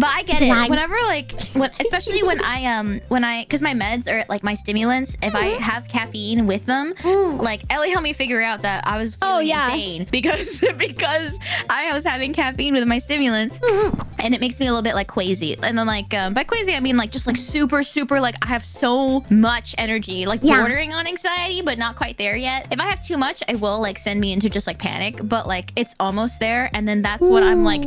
But I get it. Flagged. Whenever especially when because my meds are like my stimulants. If I have caffeine with them, like Ellie helped me figure out that I was feeling insane because I was having caffeine with my stimulants, and it makes me a little bit like quasi. And then like by quasi I mean like just like super like I have so much energy, like bordering on anxiety, but not quite there yet. If I have too much, it will like send me into just like panic, but like it's almost there. And then that's what I'm like,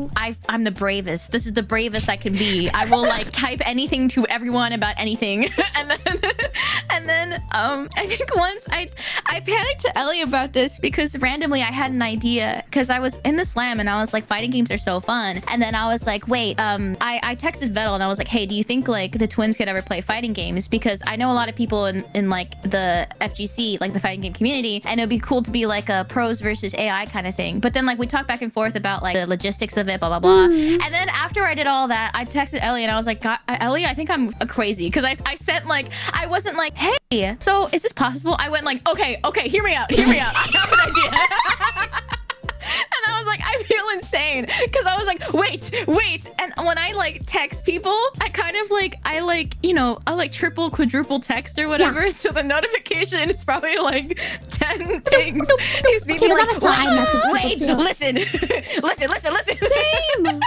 I'm the bravest. This is the bravest I can be. I will like type anything to everyone about anything. and then I think once I panicked to Ellie about this because randomly I had an idea because I was in the slam and I was like, fighting games are so fun. And then I was like, wait, I texted Vedal and I was like, hey, do you think like the twins could ever play fighting games? Because I know a lot of people in like the FGC, like the fighting game community, and it'd be cool to be like a pros versus AI kind of thing. But then like we talked back and forth about like the logistics of it, blah blah blah. And then after I did all that, I texted Ellie and I was like, God, Ellie, I think I'm crazy because I sent like, I wasn't like, hey, so is this possible? I went like, okay, hear me out. I have an idea. And I was like, I feel insane because I was like, wait. And when I like text people, I kind of like, I like triple, quadruple text or whatever. So the notification is probably like 10 things. It's me being like, wait, listen. Same.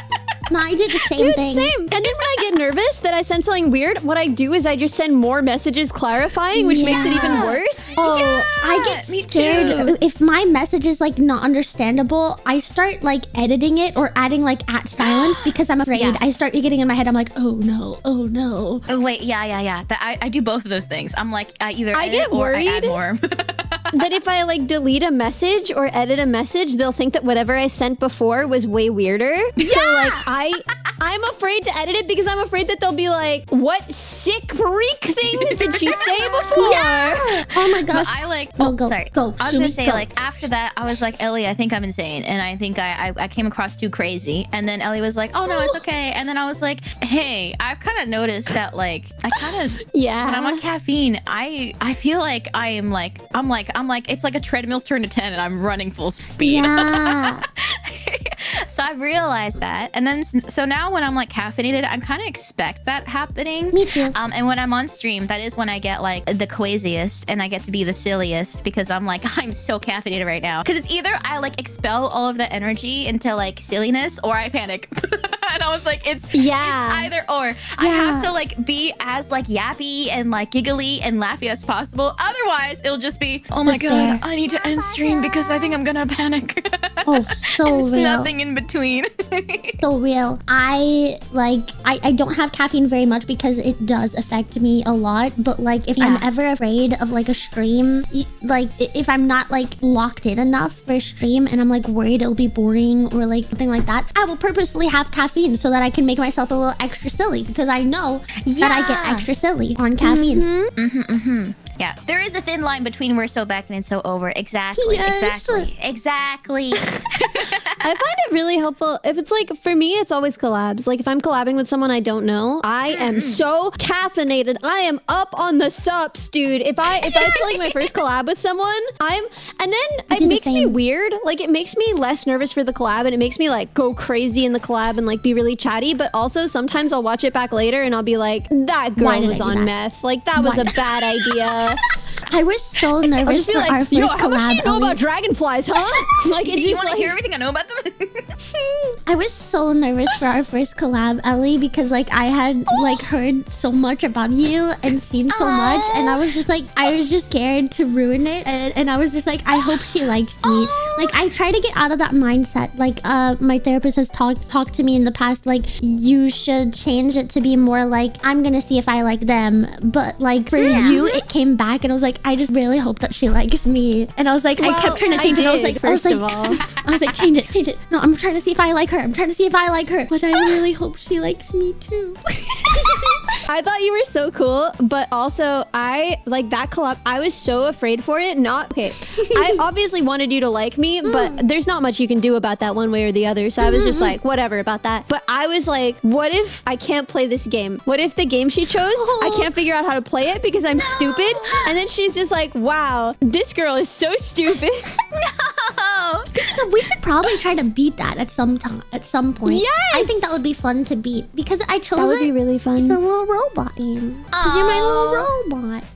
No, I did the same thing. Same. And then when I get nervous that I send something weird, what I do is I just send more messages clarifying, which makes it even worse. Oh, I get scared. If my message is like not understandable, I start like editing it or adding like @ because I'm afraid. I start getting in my head. I'm like, oh no. Oh, wait, yeah. I do both of those things. I'm like, I either edit get or worried. I add more. That if I like delete a message or edit a message, they'll think that whatever I sent before was way weirder. So like I'm afraid to edit it because I'm afraid that they'll be like, what sick freak things did she say before? Yeah. Oh my gosh. But I like, sorry. Go. I was gonna say like after that, I was like, Ellie, I think I'm insane. And I think I came across too crazy. And then Ellie was like, oh no, it's okay. And then I was like, hey, I've kind of noticed that like, I kind of, when I'm on caffeine, I feel like I'm like, it's like a treadmill's turned to 10 and I'm running full speed. Yeah. So I've realized that. And then, so now when I'm like caffeinated, I kind of expect that happening. Me too. And when I'm on stream, that is when I get like the quasiest and I get to be the silliest because I'm like, I'm so caffeinated right now. Because it's either I like expel all of the energy into like silliness or I panic. And I was like, it's either or. I have to like be as like yappy and like giggly and laughy as possible. Otherwise, it'll just be, oh my God, I need to end stream because I think I'm gonna panic. Oh, so it's real. Nothing in between. So real. I don't have caffeine very much because it does affect me a lot. But like if I'm ever afraid of like a stream, like if I'm not like locked in enough for a stream and I'm like worried it'll be boring or like something like that, I will purposefully have caffeine so that I can make myself a little extra silly because I know that I get extra silly on caffeine. Yeah, there is a thin line between we're so back and so over. Exactly. I find it really helpful. If it's like, for me, it's always collabs. Like if I'm collabing with someone I don't know, I am so caffeinated. I am up on the sups, dude. If it's like my first collab with someone, and then it makes me weird. Like it makes me less nervous for the collab and it makes me like go crazy in the collab and like be really chatty. But also sometimes I'll watch it back later and I'll be like, that girl was on meth. Like that was a bad idea. I was so nervous for our first collab. How much do you know about Dragonflies, huh? Like, do you want to hear everything I know about them? I was so nervous for our first collab, Ellie, because like I had like heard so much about you and seen so much, and I was just scared to ruin it, and I was just like, I hope she likes me. Like I try to get out of that mindset. Like my therapist has talked to me in the past, like you should change it to be more like I'm gonna see if I like them, but like for you it came back and I was like, I just really hope that she likes me. And I was like, I kept trying to change it. I was like, change it. No, I'm trying to see if I like her. But I really hope she likes me too. I thought you were so cool, but also I like that collab. I was so afraid for it. I obviously wanted you to like me, but there's not much you can do about that one way or the other. So I was just like, whatever about that. But I was like, what if I can't play this game? What if the game she chose, I can't figure out how to play it because I'm stupid? And then she's just like, wow, this girl is so stupid. No. know. Speaking of, we should probably try to beat that at some time, at some point. Yes! I think that would be fun to beat because I chose That would be really It's fun. a little robot game. Because you're my little